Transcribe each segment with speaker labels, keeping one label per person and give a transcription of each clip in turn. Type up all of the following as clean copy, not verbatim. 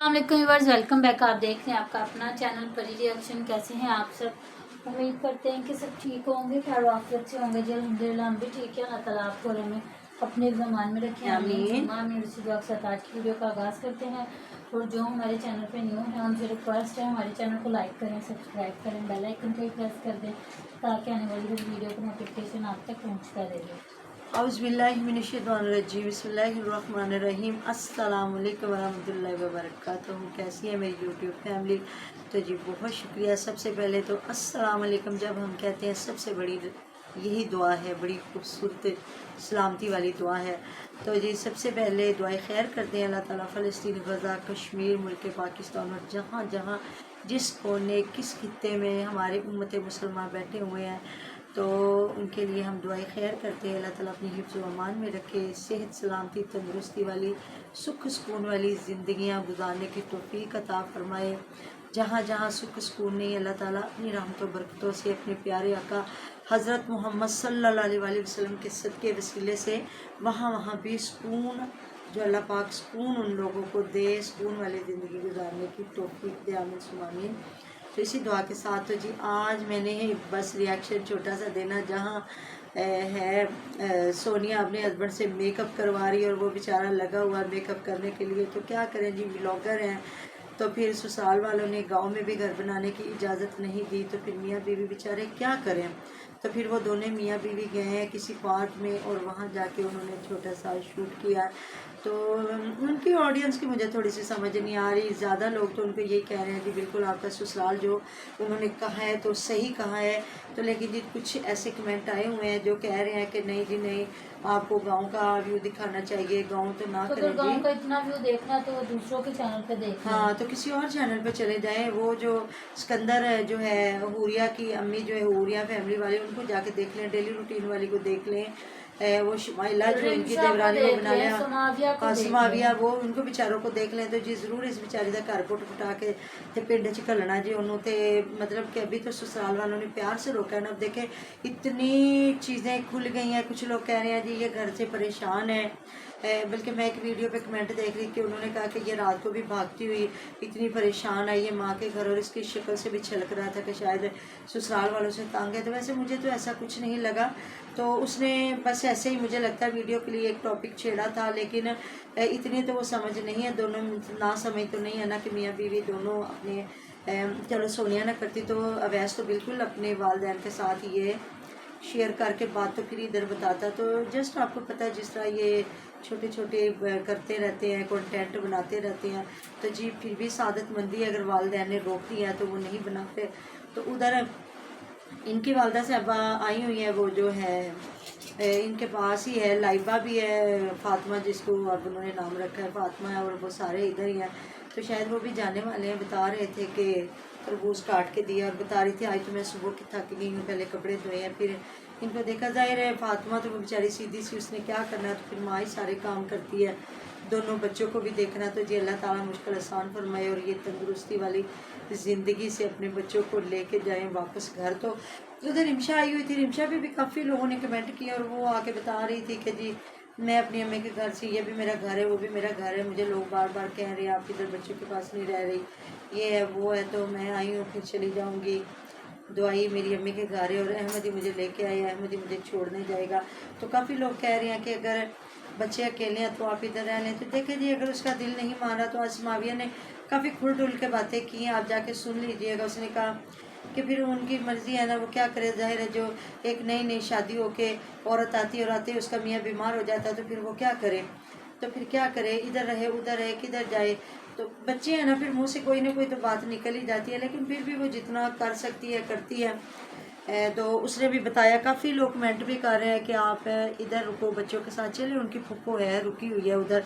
Speaker 1: अस्सलामुअलैकुम viewers, welcome back. आप देख रहे हैं आपका अपना चैनल परी रिएक्शन। कैसे हैं आप सब? उम्मीद करते हैं कि सब ठीक होंगे, खैर वाफियत से होंगे जी। अल्हम्दुलिल्लाह हम भी ठीक है। अल्लाह ताला आपको और हमें अपने ज़मान में रखें, आमीन। आमीन। इसी दुआ के साथ आज की वीडियो का आगाज़ करते हैं। और जो हमारे चैनल पे न्यू है उनसे रिक्वेस्ट है हमारे चैनल को लाइक करें, सब्सक्राइब करें, बेल आइकन को भी प्रेस कर दें ताकि आने वाली हर वीडियो का नोटिफिकेशन आप तक पहुँचता रहे।
Speaker 2: औज़ुबिल्लाहिमिनश्शैतानिर्रजीम बिस्मिल्लाहिर्रहमानिर्रहीम अस्सलाम वालेकुम वरहमतुल्लाहि वबरकातुहू। कैसी है मेरी यूट्यूब फैमिली? तो जी बहुत शुक्रिया। सबसे पहले तो अस्सलाम वालेकुम जब हम कहते हैं सबसे बड़ी यही दुआ है, बड़ी खूबसूरत सलामती वाली दुआ है। तो जी सबसे पहले दुआएं खैर करते हैं। अल्लाह ताला फ़लस्तीन, गज़ा, कश्मीर, मुल्क पाकिस्तान और जहाँ जहाँ जिस कोने किस खित्ते में हमारे उम्मत मुसलमान बैठे हुए हैं तो उनके लिए हम दुआएं खैर करते हैं। अल्लाह ताला अपनी हिफ्ज़ व अमान में रखे, सेहत सलामती तंदुरुस्ती वाली सुख सुकून वाली ज़िंदगियां गुजारने की तौफीक अता फ़रमाए। जहाँ जहाँ सुख सुकून नहीं, अल्लाह ताला अपनी रहमतों बरकतों से अपने प्यारे आका हज़रत मोहम्मद सल्लल्लाहु अलैहि वसल्लम के सदक़े वसीले से वहाँ वहाँ भी सुकून जो अल्लाह पाक सुकून उन लोगों को दे, सुकून वाली ज़िंदगी गुजारने की तौफीक दे, आमीन सुम्मा आमीन। तो इसी दुआ के साथ तो जी आज मैंने बस रिएक्शन छोटा सा देना, जहाँ सोनिया अपने हस्बैंड से मेकअप करवा रही है और वो बेचारा लगा हुआ मेकअप करने के लिए। तो क्या करें जी, व्लॉगर हैं तो फिर ससुराल वालों ने गांव में भी घर बनाने की इजाज़त नहीं दी, तो फिर मियाँ बीवी बेचारे क्या करें। तो फिर वो दोनों मियाँ बीवी गए हैं किसी पार्क में और वहाँ जाके उन्होंने छोटा सा शूट किया। तो उनकी ऑडियंस की मुझे थोड़ी सी समझ नहीं आ रही। ज़्यादा लोग तो उनको यही कह रहे हैं कि बिल्कुल आपका ससुराल जो उन्होंने कहा है तो सही कहा है। तो लेकिन जी कुछ ऐसे कमेंट आए हुए हैं जो कह रहे हैं कि नहीं जी नहीं, आपको गांव का व्यू दिखाना चाहिए, गांव तो ना करें जी।
Speaker 1: गांव का इतना व्यू देखना तो वो दूसरों के चैनल पे देख।
Speaker 2: हाँ, तो किसी और चैनल पे चले जाएं। वो जो सिकंदर जो है हूरिया की अम्मी जो है हूरिया फैमिली वाले, उनको जाके देख लें, डेली रूटीन वाली को देख लें। वो शुमाइला जो इनकी देवरानी को बना लिया, समाविया, वो उनको बेचारों को देख लें। तो जी ज़रूर इस बेचारी का घर पुट पुटा के ते पिंड च घलना जी उन्होंने। मतलब कि अभी तो ससुराल वालों ने प्यार से रोका है ना। अब देखें इतनी चीज़ें खुल गई हैं। कुछ लोग कह रहे हैं जी ये घर से परेशान है। बल्कि मैं एक वीडियो पे कमेंट देख रही कि उन्होंने कहा कि ये रात को भी भागती हुई इतनी परेशान आई है माँ के घर, और इसकी शक्ल से भी छलक रहा था कि शायद ससुराल वालों से तंग है। तो वैसे मुझे तो ऐसा कुछ नहीं लगा। तो उसने बस ऐसे ही मुझे लगता है वीडियो के लिए एक टॉपिक छेड़ा था, लेकिन इतनी तो वो समझ नहीं है। दोनों ना समझ तो नहीं है ना कि मियाँ बीवी दोनों अपने चलो सोनिया ना करती तो अवैस तो बिल्कुल अपने वालिदैन के साथ ये शेयर करके बात तो फिर इधर बताता। तो जस्ट आपको पता है जिस तरह ये छोटे छोटे करते रहते हैं, कंटेंट बनाते रहते हैं। तो जी फिर भी सादत मंदी अगर वालिदैन ने रोक दिया तो वो नहीं बनाते। तो उधर इनकी वालदा साहबा आई हुई है, वो जो है इनके पास ही है, लाइबा भी है, फातिमा जिसको अब उन्होंने नाम रखा है फातिमा है, और वो सारे इधर ही हैं। तो शायद वो भी जाने वाले हैं। बता रहे थे कि तरबूज काट के दिया, और बता रही थी आज तो मैं सुबह की थक गई हूँ, पहले कपड़े धोए हैं फिर इनको देखा। जाहिर है फातिमा तो वो बेचारी सीधी सी, उसने क्या करना है, तो फिर माँ ही सारे काम करती है, दोनों बच्चों को भी देखना। तो जी अल्लाह ताला मुश्किल आसान फरमाए और ये तंदुरुस्ती वाली ज़िंदगी से अपने बच्चों को लेके जाएं वापस घर। तो उधर रिमशा आई हुई थी, रिमशा भी काफ़ी लोगों ने कमेंट किया और वो आके बता रही थी कि जी मैं अपनी अम्मी के घर से, ये भी मेरा घर है वो भी मेरा घर है, मुझे लोग बार बार कह रहे हैं आप इधर बच्चों के पास नहीं रह रही, ये है वो है, तो मैं आई हूँ फिर चली जाऊँगी। दुआई मेरी अम्मी के घर है और अहमद ही मुझे लेके आए, अहमद ही मुझे छोड़ने जाएगा। तो काफ़ी लोग कह रहे हैं कि अगर बच्चे अकेले हैं तो आप इधर रह लें। तो देखिए जी अगर उसका दिल नहीं माना तो आज माविया ने काफ़ी खुल डुल के बातें की हैं, आप जाके सुन लीजिएगा। उसने कहा कि फिर उनकी मर्ज़ी है ना, वो क्या करे। ज़ाहिर है जो एक नई नई शादी होके औरत आती है और आते ही उसका मियाँ बीमार हो जाता है तो फिर वो क्या करे। तो फिर क्या करे, इधर रहे उधर रहे, किधर जाए। तो बच्चे हैं ना, फिर मुँह से कोई ना कोई तो बात निकल ही जाती है, लेकिन फिर भी वो जितना कर सकती है करती है। तो उसने भी बताया। काफ़ी लोग कमेंट भी कर रहे हैं कि आप इधर रुको बच्चों के साथ चले, उनकी फुप्पो है रुकी हुई है उधर।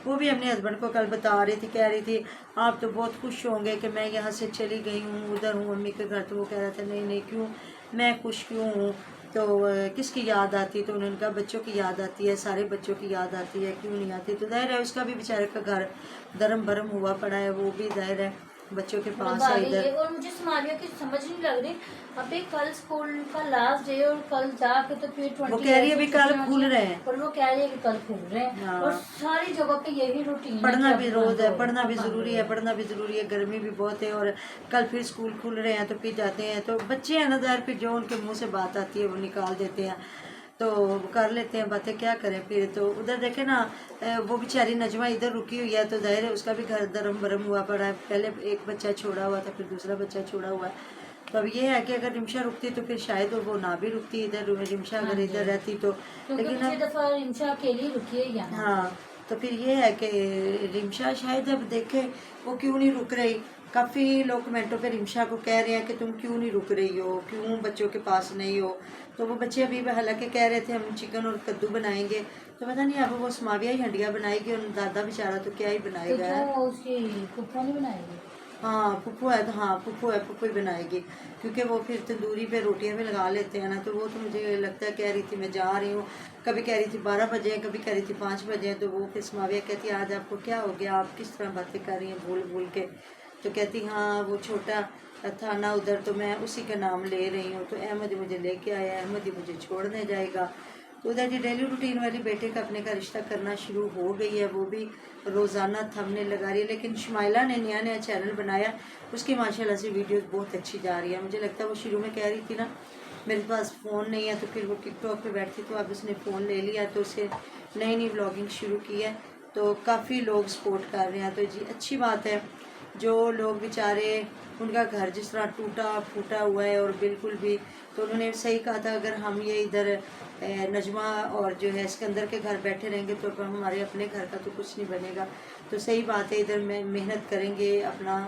Speaker 2: वो भी अपने हस्बैंड को कल बता रही थी, कह रही थी आप तो बहुत खुश होंगे कि मैं यहाँ से चली गई हूँ, उधर हूँ मम्मी के घर। तो वो कह रहा था नहीं नहीं क्यों, मैं खुश क्यों हूँ, तो किसकी याद आती। तो उन्होंने कहा बच्चों की याद आती है, सारे बच्चों की याद आती है, क्यों नहीं आती। तो जाहिर है उसका भी बेचारे का घर धर्म भरम हुआ पड़ा है, वो भी जाहिर है बच्चों के पास
Speaker 1: भाग
Speaker 2: है
Speaker 1: रही है।
Speaker 2: इधर।
Speaker 1: और मुझे समारिया की समझ नहीं लग रही, अभी कल स्कूल का लास्ट डे और कल जाके तो फिर 20
Speaker 2: वो कह रही है अभी कल
Speaker 1: छुट्टियां
Speaker 2: खुल
Speaker 1: होती
Speaker 2: रहे
Speaker 1: हैं,
Speaker 2: हैं।
Speaker 1: और वो कह रही है कि कल खुल रहे हैं।
Speaker 2: हाँ।
Speaker 1: और सारी जगह पे यही रूटीन है
Speaker 2: पढ़ना
Speaker 1: कि
Speaker 2: भी
Speaker 1: अब
Speaker 2: रोज
Speaker 1: बंद
Speaker 2: है,
Speaker 1: हो
Speaker 2: पढ़ना
Speaker 1: अब
Speaker 2: भी
Speaker 1: बंद
Speaker 2: ज़रूरी
Speaker 1: हो
Speaker 2: है,
Speaker 1: गए।
Speaker 2: पढ़ना भी ज़रूरी है, गर्मी भी बहुत है और कल फिर स्कूल खुल रहे हैं तो फिर जाते हैं, तो बच्चे हैं ना ज़ाहिर फिर जो उनके मुंह से बात आती है वो निकाल देते हैं, तो कर लेते हैं बातें, क्या करें फिर। तो उधर देखे ना वो बेचारी नजमा इधर रुकी हुई है, तो जाहिर है उसका भी घर दरम बरम हुआ पड़ा है, पहले एक बच्चा छोड़ा हुआ था, फिर दूसरा बच्चा छोड़ा हुआ है। तो अब ये है कि अगर रिमशा रुकती तो फिर शायद वो ना भी रुकती इधर, रिमशा
Speaker 1: हाँ
Speaker 2: अगर
Speaker 1: जी,
Speaker 2: इधर रहती तो।
Speaker 1: क्योंकि
Speaker 2: लेकिन
Speaker 1: पिछली
Speaker 2: अब
Speaker 1: दफा रिमशा अकेली रुकी है यहाँ।
Speaker 2: हाँ, तो फिर ये है कि रिमशा शायद अब देखे वो क्यों नहीं रुक रही। काफ़ी लोग कमेंटों पे रिमशा को कह रहे हैं कि तुम क्यों नहीं रुक रही हो, क्यों बच्चों के पास नहीं हो। तो वो बच्चे अभी हालांकि कह रहे थे हम चिकन और कद्दू बनाएंगे, तो पता नहीं अब वो समाविया ही हंडिया बनाएगी और दादा बेचारा तो क्या ही
Speaker 1: तो
Speaker 2: बनाएगा।
Speaker 1: जो उसकी फुफ्फो नहीं बनाएगी।
Speaker 2: हाँ पुप्पू है, तो हाँ पुप्पू है, पुप्पू ही बनाएगी, क्योंकि वो फिर तंदूरी पे रोटियां भी लगा लेते हैं ना। तो वो तो मुझे लगता है कह रही थी मैं जा रही हूँ, कभी कह रही थी 12 बजे, कभी कह रही थी 5 बजे। तो वो फिर समाविया कहती है आज आपको क्या हो गया, आप किस तरह बातें कर रही हैं भूल भूल के। तो कहती हाँ वो छोटा था ना उधर, तो मैं उसी का नाम ले रही हूँ, तो अहमद मुझे लेके आया, अहमद ही मुझे छोड़ने जाएगा। तो उधर जी डेली रूटीन वाली बेटे का अपने का रिश्ता करना शुरू हो गई है, वो भी रोज़ाना थंबनेल लगा रही है। लेकिन शुमाइला ने नया नया चैनल बनाया, उसकी माशाल्लाह से वीडियोस बहुत अच्छी जा रही है। मुझे लगता है वो शुरू में कह रही थी ना मेरे पास फ़ोन नहीं है, तो फिर वो टिकटॉक पे बैठती, तो अब उसने फ़ोन ले लिया, तो उसे नई नई व्लॉगिंग शुरू की है, तो काफ़ी लोग सपोर्ट कर रहे हैं। तो जी अच्छी बात है। जो लोग बेचारे उनका घर जिस तरह टूटा फूटा हुआ है और बिल्कुल भी, तो उन्होंने सही कहा था अगर हम ये इधर नजमा और जो है सिकंदर के घर बैठे रहेंगे तो हमारे अपने घर का तो कुछ नहीं बनेगा। तो सही बात है, इधर में मेहनत करेंगे, अपना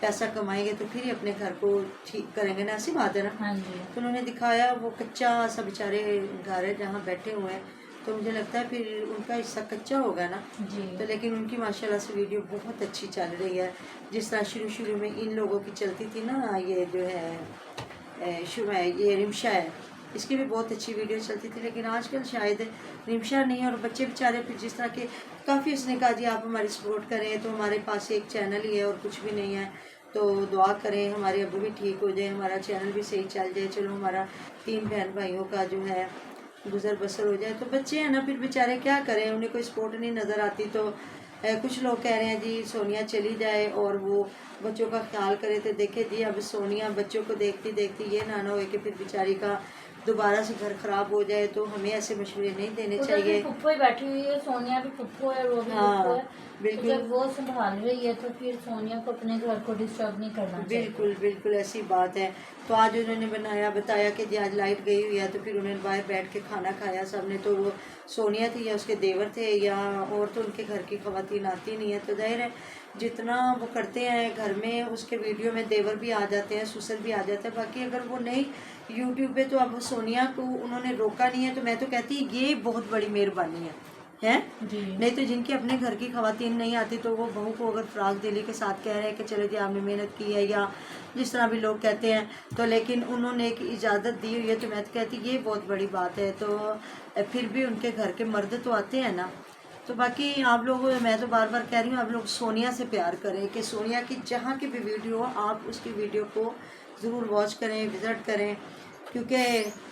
Speaker 2: पैसा कमाएंगे तो फिर ही अपने घर को ठीक करेंगे ना, ऐसी बात है ना।
Speaker 1: हाँ जी,
Speaker 2: तो उन्होंने दिखाया वो कच्चा सा बेचारे घर है जहाँ बैठे हुए हैं, तो मुझे लगता है फिर उनका हिस्सा कच्चा होगा ना।
Speaker 1: जी,
Speaker 2: तो लेकिन उनकी माशाल्लाह से वीडियो बहुत अच्छी चल रही है। जिस तरह शुरू शुरू में इन लोगों की चलती थी ना, ये जो है ये रिमशा है, इसकी भी बहुत अच्छी वीडियो चलती थी, लेकिन आजकल शायद रिमशा नहीं और बच्चे बेचारे फिर जिस तरह के काफ़ी उसने कहा जी आप हमारी सपोर्ट करें, तो हमारे पास एक चैनल ही है और कुछ भी नहीं है, तो दुआ करें हमारे अबू भी ठीक हो जाए, हमारा चैनल भी सही चल जाए, चलो हमारा 3 बहन भाइयों का जो है गुजर बसर हो जाए। तो बच्चे हैं ना फिर बेचारे क्या करें, उन्हें कोई सपोर्ट नहीं नज़र आती। तो कुछ लोग कह रहे हैं जी सोनिया चली जाए और वो बच्चों का ख्याल करे, तो देखे जी अब सोनिया बच्चों को देखती देखती ये ना हो कि फिर बेचारी का दोबारा से घर ख़राब हो जाए। तो हमें ऐसे मशवरे नहीं देने
Speaker 1: उधर भी
Speaker 2: चाहिए।
Speaker 1: फुफ्फो ही बैठी हुई है, सोनिया भी फुफ्फो है, वो भी
Speaker 2: हाँ,
Speaker 1: फुफ्फो है। तो
Speaker 2: बिल्कुल
Speaker 1: जब वो संभाल रही है तो फिर सोनिया को अपने घर को डिस्टर्ब नहीं करना चाहिए।
Speaker 2: बिल्कुल बिल्कुल ऐसी बात है। तो आज उन्होंने बताया कि जी आज लाइट गई हुई है, तो फिर उन्होंने बाहर बैठ के खाना खाया सबने। तो वो सोनिया थी या उसके देवर थे या और तो उनके घर की खवातीन आती नहीं है, तो जाहिर है जितना वो करते हैं घर में उसके वीडियो में देवर भी आ जाते हैं, ससुर भी आ जाते हैं। बाकी अगर वो नहीं यूट्यूब पे, तो अब सोनिया को उन्होंने रोका नहीं है, तो मैं तो कहती ये बहुत बड़ी मेहरबानी है।
Speaker 1: जी,
Speaker 2: नहीं तो जिनके अपने घर की खवातीन नहीं आती, तो वो बहू को अगर फराग दिली के साथ कह रहे हैं कि चलो जी आपने मेहनत की है या जिस तरह भी लोग कहते हैं, तो लेकिन उन्होंने एक इजाज़त दी हुई है, तो मैं तो कहती ये बहुत बड़ी बात है। तो फिर भी उनके घर के मर्द तो आते हैं ना। तो बाकी आप लोग, मैं तो बार बार कह रही हूँ आप लोग सोनिया से प्यार करें, कि सोनिया की जहाँ की भी वीडियो हो आप उसकी वीडियो को ज़रूर वॉच करें, विज़िट करें, क्योंकि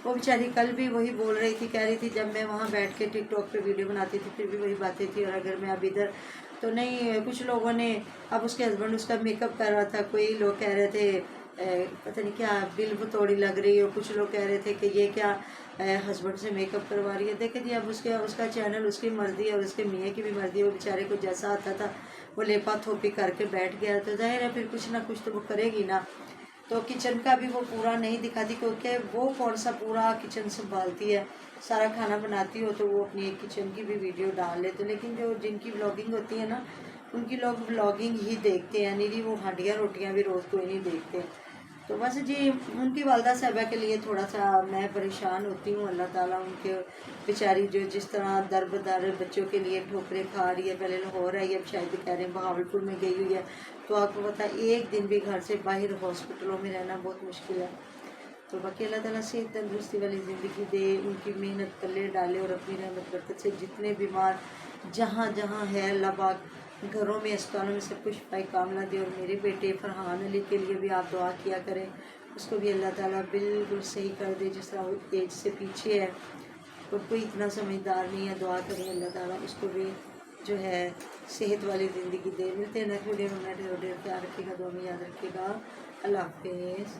Speaker 2: वो बेचारी कल भी वही बोल रही थी, कह रही थी जब मैं वहाँ बैठ के टिकटॉक पे वीडियो बनाती थी फिर भी वही बातें थी, और अगर मैं अब इधर तो नहीं। कुछ लोगों ने अब उसके हस्बैंड उसका मेकअप कर रहा था, कोई लोग कह रहे थे पता नहीं क्या बिल बतौड़ी लग रही है, और कुछ लोग कह रहे थे कि ये क्या हस्बैंड से मेकअप करवा रही है। देखे जी अब उसका चैनल उसकी मर्जी है और उसके मियाँ की भी मर्जी है, वो बेचारे को जैसा आता था वो लेपा थोपी करके बैठ गया, तो जाहिर है फिर कुछ ना कुछ तो वो करेगी ना। तो किचन का भी वो पूरा नहीं दिखाती, क्योंकि वो कौन सा पूरा किचन संभालती है, सारा खाना बनाती हो तो वो अपनी एक किचन की भी वीडियो डाल लेते। लेकिन जो जिनकी व्लॉगिंग होती है ना उनकी लोग व्लॉगिंग ही देखते हैं, नहीं वो हांडियाँ रोटियाँ भी रोज़ कोई नहीं देखते। तो बस जी उनकी वालदा साहबा के लिए थोड़ा सा मैं परेशान होती हूँ। अल्लाह ताला उनके बेचारी जो जिस तरह दर बदर बच्चों के लिए ठोकरें खा रही है, पहले लाहौर आई अब शायद कह रहे हैं बहावलपुर में गई हुई है, तो आपको पता है एक दिन भी घर से बाहर हॉस्पिटलों में रहना बहुत मुश्किल है। तो बाकी अल्लाह ताला से तंदुरुस्ती वाली ज़िंदगी दे, उनकी मेहनत पल्ले डाले और अपनी रहमत बरकत से जितने बीमार जहाँ जहाँ है अल्लाह पाक گھروں میں اسپتالوں میں سب کچھ شفاء کاملہ دے، اور میرے بیٹے فرحان علی کے لیے بھی آپ دعا کیا کریں، اس کو بھی اللہ تعالیٰ بالکل صحیح کر دے، جس طرح وہ ایج سے پیچھے ہے اور کوئی اتنا سمجھدار نہیں ہے، دعا کریں اللہ تعالیٰ اس کو بھی جو ہے صحت والی زندگی دے۔ ملتے ہیں نیکسٹ ویڈیو میں، خیال رکھے گا، دعا میں یاد رکھے گا، اللہ حافظ۔